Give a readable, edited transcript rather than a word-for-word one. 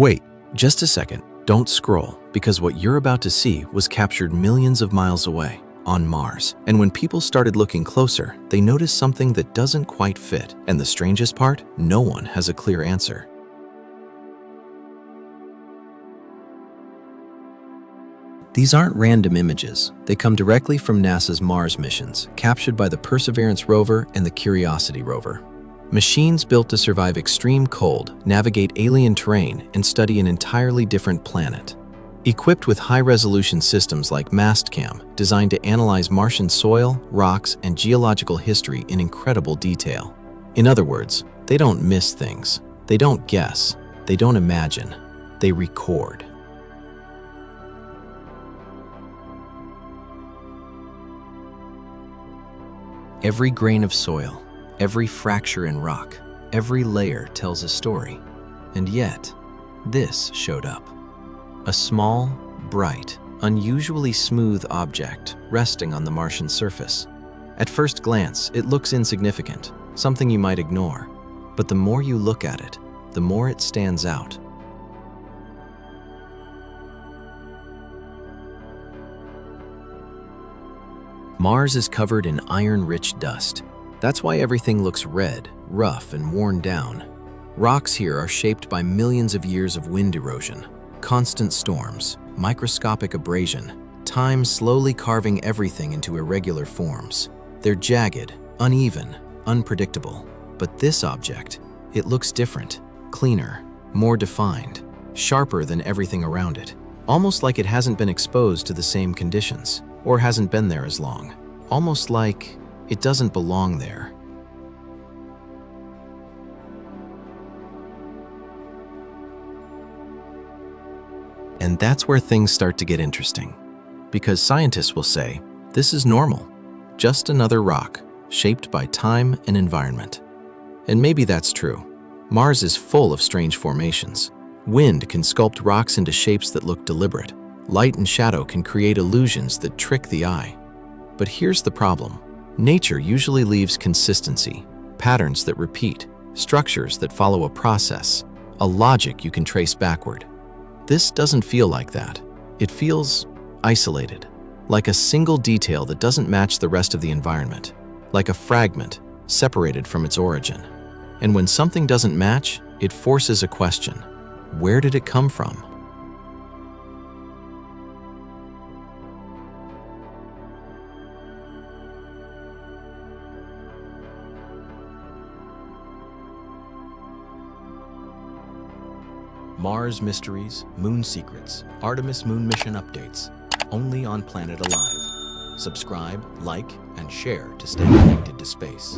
Wait, just a second. Don't scroll, because what you're about to see was captured millions of miles away, on Mars. And when people started looking closer, they noticed something that doesn't quite fit. And the strangest part, no one has a clear answer. These aren't random images. They come directly from NASA's Mars missions, captured by the Perseverance rover and the Curiosity rover. Machines built to survive extreme cold, navigate alien terrain, and study an entirely different planet. Equipped with high-resolution systems like Mastcam, designed to analyze Martian soil, rocks, and geological history in incredible detail. In other words, they don't miss things. They don't guess. They don't imagine. They record. Every grain of soil, every fracture in rock, every layer tells a story. And yet, this showed up. A small, bright, unusually smooth object resting on the Martian surface. At first glance, it looks insignificant, something you might ignore. But the more you look at it, the more it stands out. Mars is covered in iron-rich dust. That's why everything looks red, rough, and worn down. Rocks here are shaped by millions of years of wind erosion, constant storms, microscopic abrasion, time slowly carving everything into irregular forms. They're jagged, uneven, unpredictable. But this object, it looks different, cleaner, more defined, sharper than everything around it. Almost like it hasn't been exposed to the same conditions, or hasn't been there as long. Almost like it doesn't belong there. And that's where things start to get interesting. Because scientists will say, this is normal. Just another rock, shaped by time and environment. And maybe that's true. Mars is full of strange formations. Wind can sculpt rocks into shapes that look deliberate. Light and shadow can create illusions that trick the eye. But here's the problem. Nature usually leaves consistency, patterns that repeat, structures that follow a process, a logic you can trace backward. This doesn't feel like that. It feels isolated, like a single detail that doesn't match the rest of the environment, like a fragment separated from its origin. And when something doesn't match, it forces a question. Where did it come from? Mars Mysteries, Moon Secrets, Artemis Moon Mission Updates, only on Planet Alive. Subscribe, like, and share to stay connected to space.